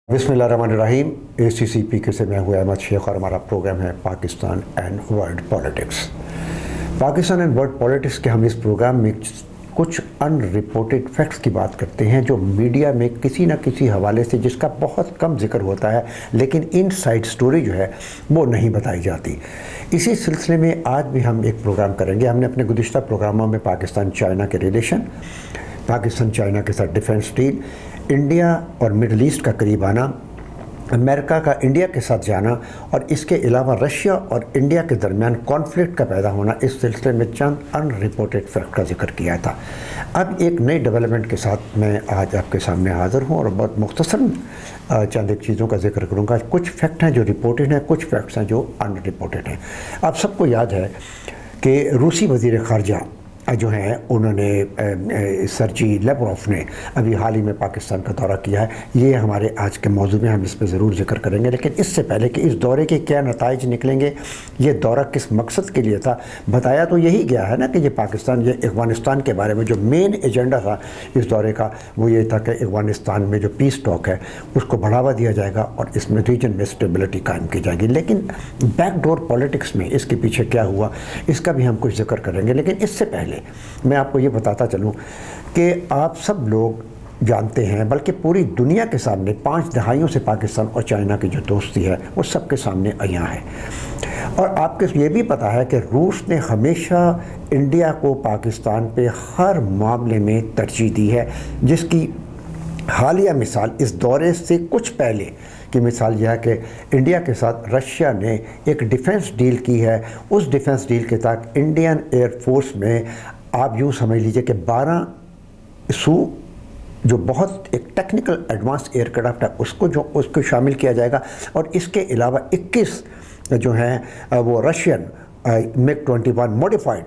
बिस्मिल्लाहिर्रहमानिर्रहीम। ACCPK से मैं हूँ अहमद शेख और हमारा प्रोग्राम है Pakistan and world politics. Pakistan and world politics के हम इस प्रोग्राम में कुछ अनरिपोर्टेड फैक्ट्स की बात करते हैं जो मीडिया में किसी न किसी हवाले से जिसका बहुत कम जिक्र होता है, लेकिन इनसाइड स्टोरी जो है वो नहीं बताई जाती। इसी सिलसिले में आज भी हम एक प्रोग्राम करेंगे। हमने अपने गुज़िश्ता प्रोग्रामों में पाकिस्तान चाइना के रिलेशन, पाकिस्तान चाइना के साथ डिफेंस डील, इंडिया और मिडल ईस्ट का करीब आना, अमेरिका का इंडिया के साथ जाना और इसके अलावा रशिया और इंडिया के दरमियान कॉन्फ्लिक्ट का पैदा होना, इस सिलसिले में चंद अनरिपोर्टेड फैक्ट का जिक्र किया था। अब एक नई डेवलपमेंट के साथ मैं आज आपके सामने हाज़िर हूँ और बहुत मुख्तसरन चंद एक चीज़ों का जिक्र करूँगा। कुछ फैक्ट हैं जो रिपोर्टेड हैं, कुछ फैक्ट्स हैं जो अनरिपोर्टेड हैं। आप सबको याद है कि रूसी वज़ीर ख़ारजा जो हैं उन्होंने सर्जी लेवरोफ ने अभी हाल ही में पाकिस्तान का दौरा किया है। ये हमारे आज के मौजू में हम इस पर ज़रूर जिक्र करेंगे, लेकिन इससे पहले कि इस दौरे के क्या नताइज निकलेंगे, ये दौरा किस मकसद के लिए था, बताया तो यही गया है ना कि ये पाकिस्तान, ये अफ़गानिस्तान के बारे में जो मेन एजेंडा था इस दौरे का वो ये था कि अफ़गानिस्तान में जो पीस टॉक है उसको बढ़ावा दिया जाएगा और इसमें रीजन में स्टेबिलिटी कायम की जाएगी। लेकिन बैकडोर पॉलिटिक्स में इसके पीछे क्या हुआ इसका भी हम कुछ जिक्र करेंगे। लेकिन इससे पहले मैं आपको ये बताता चलूँ कि आप सब लोग जानते हैं, बल्कि पूरी दुनिया के सामने 5 दहाइयों से पाकिस्तान और चाइना की जो दोस्ती है वो सबके सामने यहाँ है। और आपको ये भी पता है कि रूस ने हमेशा इंडिया को पाकिस्तान पे हर मामले में तरजीह दी है, जिसकी हालिया मिसाल इस दौरे से कुछ पहले की मिसाल यह है कि इंडिया के साथ रशिया ने एक डिफेंस डील की है। उस डिफेंस डील के तहत इंडियन एयरफोर्स में आप यूँ समझ लीजिए कि 12 सू जो बहुत एक टेक्निकल एडवांस एयरक्राफ्ट है उसको शामिल किया जाएगा और इसके अलावा 21 जो हैं वो रशियन MiG-21 मॉडिफाइड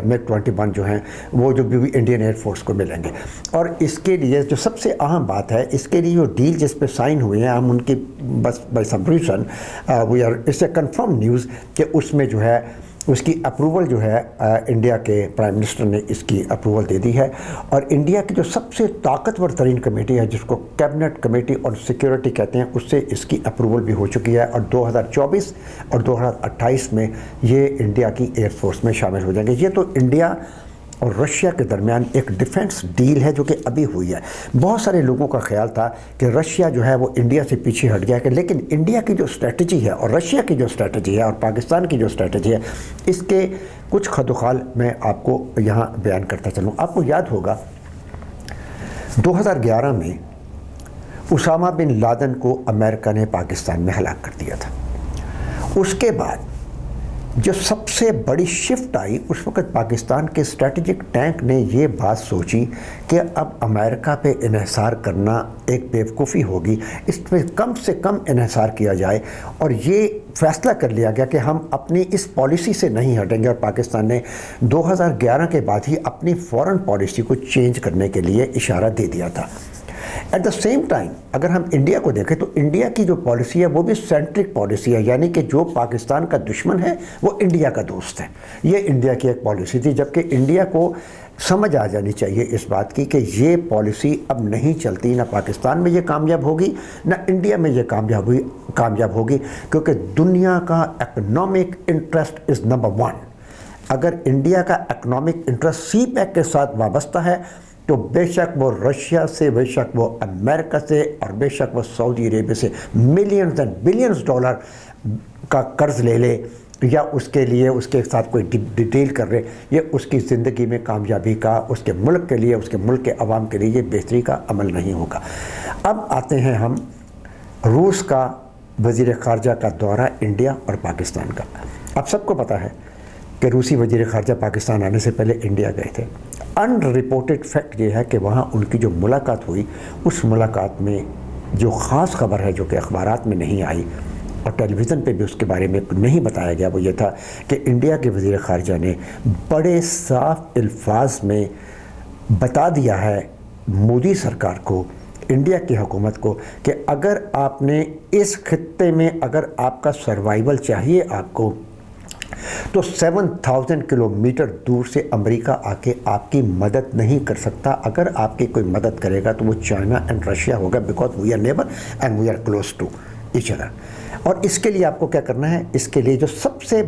MiG-21 जो हैं वो जो भी इंडियन एयरफोर्स को मिलेंगे। और इसके लिए जो सबसे अहम बात है, इसके लिए जो डील जिस पे साइन हुए हैं हम उनकी बस by some reason we are it's a confirm news कि उसमें जो है उसकी अप्रूवल जो है इंडिया के प्राइम मिनिस्टर ने इसकी अप्रूवल दे दी है। और इंडिया की जो सबसे ताकतवर तरीन कमेटी है जिसको कैबिनेट कमेटी और सिक्योरिटी कहते हैं, उससे इसकी अप्रूवल भी हो चुकी है और 2024 और 2028 में ये इंडिया की एयरफोर्स में शामिल हो जाएंगे। ये तो इंडिया और रशिया के दरमियान एक डिफेंस डील है जो कि अभी हुई है। बहुत सारे लोगों का ख्याल था कि रशिया जो है वो इंडिया से पीछे हट गया, कि लेकिन इंडिया की जो स्ट्रेटजी है और रशिया की जो स्ट्रेटजी है और पाकिस्तान की जो स्ट्रेटजी है, इसके कुछ खदोखाल मैं आपको यहाँ बयान करता चलूँ। आपको याद होगा 2011 में उसामा बिन लादेन को अमेरिका ने पाकिस्तान में हलाक कर दिया था। उसके बाद जो सबसे बड़ी शिफ्ट आई, उस वक़्त पाकिस्तान के स्ट्रेटजिक टैंक ने ये बात सोची कि अब अमेरिका पे इन्हिसार करना एक बेवकूफ़ी होगी, इस पर कम से कम इन्हिसार किया जाए। और ये फ़ैसला कर लिया गया कि हम अपनी इस पॉलिसी से नहीं हटेंगे। और पाकिस्तान ने 2011 के बाद ही अपनी फ़ॉरेन पॉलिसी को चेंज करने के लिए इशारा दे दिया था। एट द सेम टाइम अगर हम इंडिया को देखें तो इंडिया की जो पॉलिसी है वो भी सेंट्रिक पॉलिसी है, यानी कि जो पाकिस्तान का दुश्मन है वो इंडिया का दोस्त है। ये इंडिया की एक पॉलिसी थी, जबकि इंडिया को समझ आ जानी चाहिए इस बात की कि ये पॉलिसी अब नहीं चलती, ना पाकिस्तान में ये कामयाब होगी ना इंडिया में ये कामयाब होगी, क्योंकि दुनिया का इकोनॉमिक इंटरेस्ट इज़ नंबर 1। अगर इंडिया का इकोनॉमिक इंटरेस्ट सी पैक के साथ वाबस्ता है तो बेशक वो रशिया से, बेशक वो अमेरिका से और बेशक वो सऊदी अरेबिया से मिलियंस एंड बिलियंस डॉलर का कर्ज ले ले या उसके लिए उसके साथ कोई डिटेल कर रहे, ये उसकी ज़िंदगी में कामयाबी का, उसके मुल्क के लिए, उसके मुल्क के अवाम के लिए ये बेहतरी का अमल नहीं होगा। अब आते हैं हम रूस का वज़ीर ख़ारजा का दौरा इंडिया और पाकिस्तान का। आप सबको पता है कि रूसी वज़ीर ख़ारजा पाकिस्तान आने से पहले इंडिया गए थे। अनरिपोर्टेड फैक्ट ये है कि वहाँ उनकी जो मुलाकात हुई, उस मुलाकात में जो ख़ास खबर है जो कि अखबारात में नहीं आई और टेलीविज़न पे भी उसके बारे में नहीं बताया गया, वो ये था कि इंडिया के वज़ीर ख़ारजा ने बड़े साफ अल्फाज में बता दिया है मोदी सरकार को, इंडिया की हुकूमत को, कि अगर आपने इस खित्ते में अगर आपका सर्वाइवल चाहिए आपको تو 7000 کلومیٹر دور سے امریکہ آ کے آپ کی مدد نہیں کر سکتا. اگر آپ کی کوئی مدد کرے گا تو وہ چائنا اینڈ رشیا ہوگا, because we are neighbour and we are close to each other. اور اس کے لیے آپ کو کیا کرنا ہے, اس کے لیے جو سب سے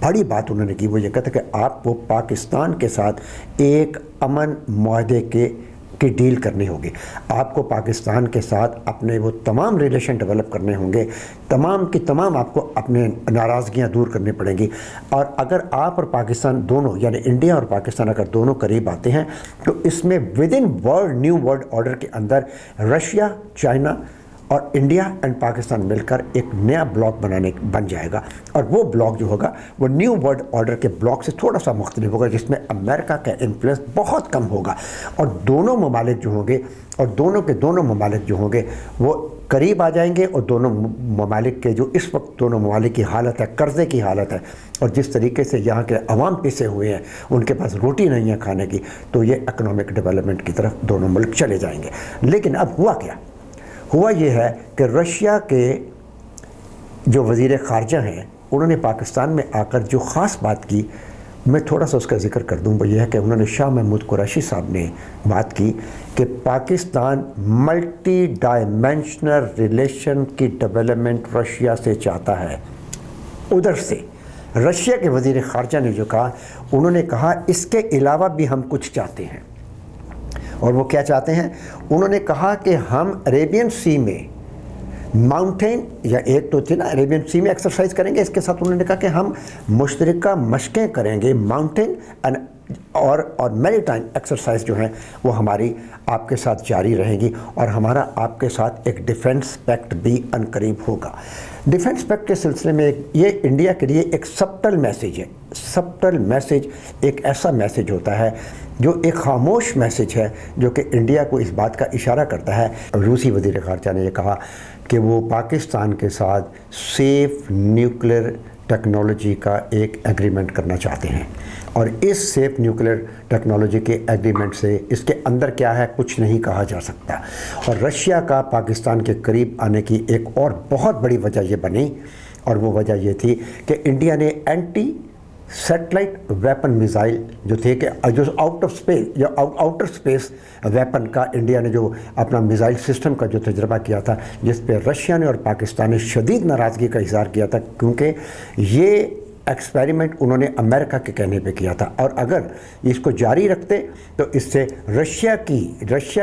بڑی بات انہوں نے کی وہ یہ کہتا کہ آپ کو پاکستان کے ساتھ ایک امن معاہدے کی ڈیل کرنی ہوگی. آپ کو پاکستان کے ساتھ اپنے وہ تمام ریلیشن ڈیولپ کرنے ہوں گے, تمام کی تمام آپ کو اپنے ناراضگیاں دور کرنی پڑیں گی. اور اگر آپ اور پاکستان دونوں, یعنی انڈیا اور پاکستان اگر دونوں قریب آتے ہیں تو اس میں with in world new world order کے اندر رشیا, چائنا اور انڈیا اینڈ پاکستان مل کر ایک نیا بلاک بن جائے گا. اور وہ بلاک جو ہوگا وہ نیو ورلڈ آرڈر کے بلاک سے تھوڑا سا مختلف ہوگا, جس میں امریکہ کا انفلوئنس بہت کم ہوگا. اور دونوں ممالک جو ہوں گے, اور دونوں کے دونوں ممالک جو ہوں گے وہ قریب آ جائیں گے. اور دونوں ممالک کے جو اس وقت دونوں ممالک کی حالت ہے, قرضے کی حالت ہے, اور جس طریقے سے یہاں کے عوام پیسے ہوئے ہیں, ان کے پاس روٹی نہیں ہے کھانے کی, تو یہ اکنامک ڈیولپمنٹ کی طرف دونوں ملک چلے جائیں گے. لیکن اب ہوا کیا؟ ہوا یہ ہے کہ رشیا کے جو وزیر خارجہ ہیں انہوں نے پاکستان میں آ کر جو خاص بات کی, میں تھوڑا سا اس کا ذکر کر دوں. وہ یہ ہے کہ انہوں نے شاہ محمود قریشی صاحب نے بات کی کہ پاکستان ملٹی ڈائمینشنل ریلیشن کی ڈیولپمنٹ رشیا سے چاہتا ہے. ادھر سے رشیا کے وزیر خارجہ نے جو کہا, انہوں نے کہا اس کے علاوہ بھی ہم کچھ چاہتے ہیں. اور وہ کیا چاہتے ہیں؟ انہوں نے کہا کہ ہم عربین سی میں ماؤنٹین, یا ایک تو تھی نا عربین سی میں ایکسرسائز کریں گے, اس کے ساتھ انہوں نے کہا کہ ہم مشترکہ مشقیں کریں گے ماؤنٹین اور میری ٹائم ایکسرسائز جو ہیں وہ ہماری آپ کے ساتھ جاری رہیں گی. اور ہمارا آپ کے ساتھ ایک ڈیفنس پیکٹ بھی عنقریب ہوگا. ڈیفنس پیکٹ کے سلسلے میں یہ انڈیا کے لیے ایک سبٹل میسیج ہے. سبٹل میسیج ایک ایسا میسیج ہوتا ہے جو ایک خاموش میسیج ہے, جو کہ انڈیا کو اس بات کا اشارہ کرتا ہے. روسی وزیر خارجہ نے یہ کہا کہ وہ پاکستان کے ساتھ سیف نیوکلیر ٹیکنالوجی کا ایک ایگریمنٹ کرنا چاہتے ہیں. اور اس سیف نیوکلیر ٹیکنالوجی کے ایگریمنٹ سے اس کے اندر کیا ہے کچھ نہیں کہا جا سکتا. اور رشیا کا پاکستان کے قریب آنے کی ایک اور بہت بڑی وجہ یہ بنی, اور وہ وجہ یہ تھی کہ انڈیا نے اینٹی سیٹلائٹ ویپن میزائل جو تھے کہ جو آؤٹ آف اسپیس یا آؤٹر اسپیس ویپن کا انڈیا نے جو اپنا میزائل سسٹم کا جو تجربہ کیا تھا, جس پہ رشیا نے اور پاکستان نے شدید ناراضگی کا اظہار کیا تھا, کیونکہ یہ ایکسپیریمنٹ انہوں نے امریکہ کے کہنے پہ کیا تھا. اور اگر اس کو جاری رکھتے تو اس سے رشیا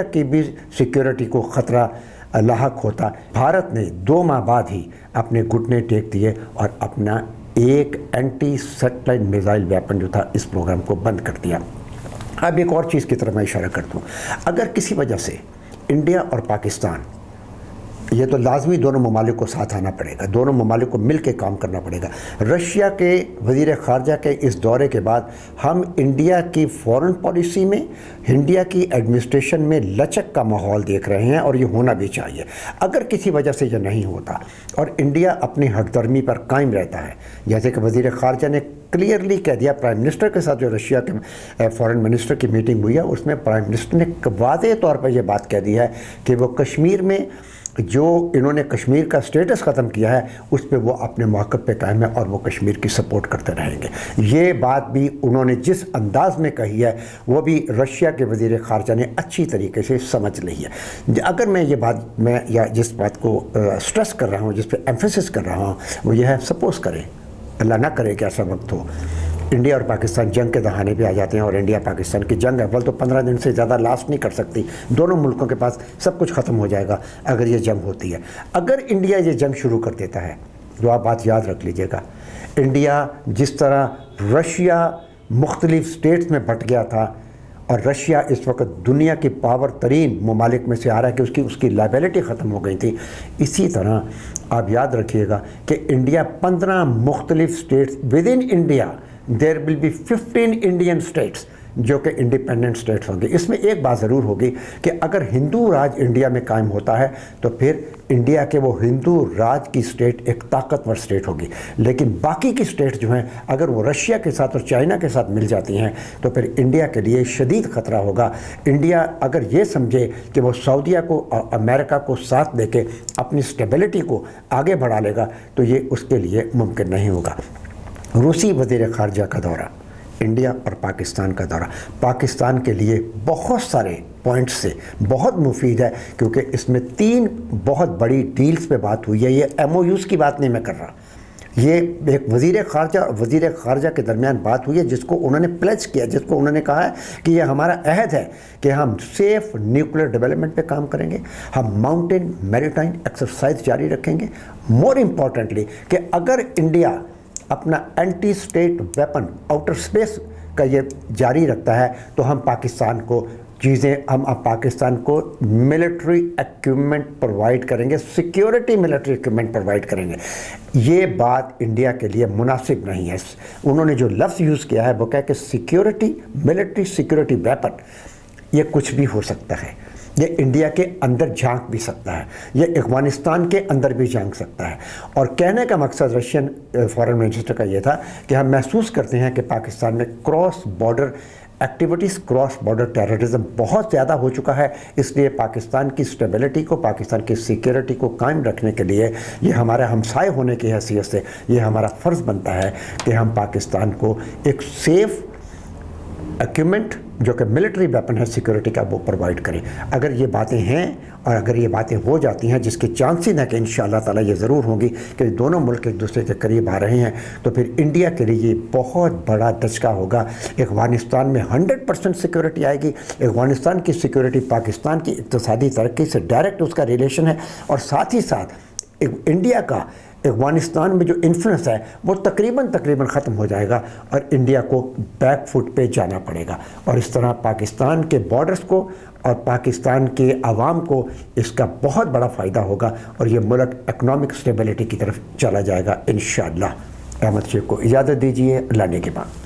کی بھی سیکیورٹی کو خطرہ لاحق ہوتا. بھارت نے 2 ماہ بعد ہی اپنے گھٹنے ٹیک دیے اور اپنا ایک اینٹی سیٹلائٹ میزائل ویپن جو تھا اس پروگرام کو بند کر دیا. اب ایک اور چیز کی طرف میں اشارہ کرتا ہوں. اگر کسی وجہ سے انڈیا اور پاکستان, یہ تو لازمی دونوں ممالک کو ساتھ آنا پڑے گا, دونوں ممالک کو مل کے کام کرنا پڑے گا. رشیا کے وزیر خارجہ کے اس دورے کے بعد ہم انڈیا کی فورن پالیسی میں, انڈیا کی ایڈمنسٹریشن میں لچک کا ماحول دیکھ رہے ہیں, اور یہ ہونا بھی چاہیے. اگر کسی وجہ سے یہ نہیں ہوتا اور انڈیا اپنی ہٹ درمی پر قائم رہتا ہے, جیسے کہ وزیر خارجہ نے کلیئرلی کہہ دیا پرائم منسٹر کے ساتھ جو رشیا کے فورن منسٹر کی میٹنگ ہوئی ہے, اس میں پرائم منسٹر نے واضح طور پر یہ بات کہہ دی ہے کہ وہ کشمیر میں جو انہوں نے کشمیر کا سٹیٹس ختم کیا ہے اس پہ وہ اپنے موقف پہ قائم ہے, اور وہ کشمیر کی سپورٹ کرتے رہیں گے. یہ بات بھی انہوں نے جس انداز میں کہی ہے وہ بھی رشیا کے وزیر خارجہ نے اچھی طریقے سے سمجھ لی ہے. اگر میں یہ بات یا جس بات کو سٹریس کر رہا ہوں, جس پہ ایمفیسس کر رہا ہوں, وہ یہ ہے, سپوز کریں, اللہ نہ کرے کہ ایسا وقت ہو, انڈیا اور پاکستان جنگ کے دہانے پہ آ جاتے ہیں, اور انڈیا پاکستان کی جنگ اول تو 15 دن سے زیادہ لاسٹ نہیں کر سکتی, دونوں ملکوں کے پاس سب کچھ ختم ہو جائے گا اگر یہ جنگ ہوتی ہے. اگر انڈیا یہ جنگ شروع کر دیتا ہے, جو آپ بات یاد رکھ لیجئے گا, انڈیا جس طرح رشیا مختلف سٹیٹس میں بٹ گیا تھا, اور رشیا اس وقت دنیا کی پاور ترین ممالک میں سے آ رہا ہے کہ اس کی لائبلٹی ختم ہو گئی تھی, اسی طرح آپ یاد رکھیے گا کہ انڈیا 15 مختلف states with in India there will be 15 Indian states جو کہ انڈیپینڈنٹ سٹیٹس ہوں گے. اس میں ایک بات ضرور ہوگی کہ اگر ہندو راج انڈیا میں قائم ہوتا ہے تو پھر انڈیا کے وہ ہندو راج کی سٹیٹ ایک طاقتور سٹیٹ ہوگی, لیکن باقی کی سٹیٹ جو ہیں اگر وہ رشیا کے ساتھ اور چائنا کے ساتھ مل جاتی ہیں تو پھر انڈیا کے لیے شدید خطرہ ہوگا. انڈیا اگر یہ سمجھے کہ وہ سعودیہ کو اور امریکہ کو ساتھ دے کے اپنی سٹیبلٹی کو آگے بڑھا لے گا تو یہ اس کے لیے ممکن نہیں ہوگا. रूसी वज़ीर ख़ारजा का दौरा, इंडिया और पाकिस्तान का दौरा पाकिस्तान के लिए बहुत सारे पॉइंट्स से बहुत मुफीद है, क्योंकि इसमें 3 बहुत बड़ी डील्स पे बात हुई है। ये MOUs की बात नहीं मैं कर रहा, ये एक वज़ीर ख़ारजा और वज़ीर ख़ारजा के दरमियान बात हुई है, जिसको उन्होंने प्लेज किया, जिसको उन्होंने कहा है कि ये हमारा अहद है कि हम सेफ़ न्यूक्लियर डेवलपमेंट पे काम करेंगे, हम माउंटेन मैरीटाइम एक्सरसाइज जारी रखेंगे। मोर इम्पॉर्टेंटली कि अगर इंडिया अपना anti state weapon outer space का ये जारी रखता है तो हम पाकिस्तान को पाकिस्तान को मिलिट्री इक्विपमेंट प्रोवाइड करेंगे, सिक्योरिटी मिलिट्री इक्विपमेंट प्रोवाइड करेंगे। ये बात इंडिया के लिए मुनासिब नहीं है। उन्होंने जो लफ्ज़ यूज़ किया है वो कह के सिक्योरिटी, मिलिट्री सिक्योरिटी वेपन, ये कुछ भी हो सकता है। ये इंडिया के अंदर झांक भी सकता है, ये अफ़गानिस्तान के अंदर भी झांक सकता है। और कहने का मकसद रशियन फॉरेन मिनिस्टर का ये था कि हम महसूस करते हैं कि पाकिस्तान में cross border activities, cross border terrorism बहुत ज़्यादा हो चुका है, इसलिए पाकिस्तान की स्टेबिलिटी को, पाकिस्तान की सिक्योरिटी को कायम रखने के लिए ये हमारे हमसाए होने की हैसियत से ये हमारा फ़र्ज़ बनता है कि हम पाकिस्तान को एक सेफ़ इक्विपमेंट जो कि मिलिट्री वेपन है सिक्योरिटी का वो प्रोवाइड करें। अगर ये बातें हैं और अगर ये बातें हो जाती हैं, जिसके चांसेस हैं कि इंशाअल्लाह ताला ये ज़रूर होंगी कि दोनों मुल्क एक दूसरे के करीब आ रहे हैं, तो फिर इंडिया के लिए ये बहुत बड़ा धचका होगा। अफ़गानिस्तान में 100% सिक्योरिटी आएगी। अफ़गानिस्तान की सिक्योरिटी पाकिस्तान की इक़्तिसादी तरक्की से डायरेक्ट उसका रिलेशन है, और साथ ही साथ इंडिया का अफ़गानिस्तान में जो इन्फ्लुएंस है वो तकरीबन ख़त्म हो जाएगा और इंडिया को बैक फुट पे जाना पड़ेगा। और इस तरह पाकिस्तान के बॉर्डर्स को और पाकिस्तान के आवाम को इसका बहुत बड़ा फ़ायदा होगा और ये मुल्क इकनॉमिक स्टेबिलिटी की तरफ चला जाएगा इंशाअल्लाह। अहमद शेख को इजाज़त दीजिए, अल्लाह ने के बाद।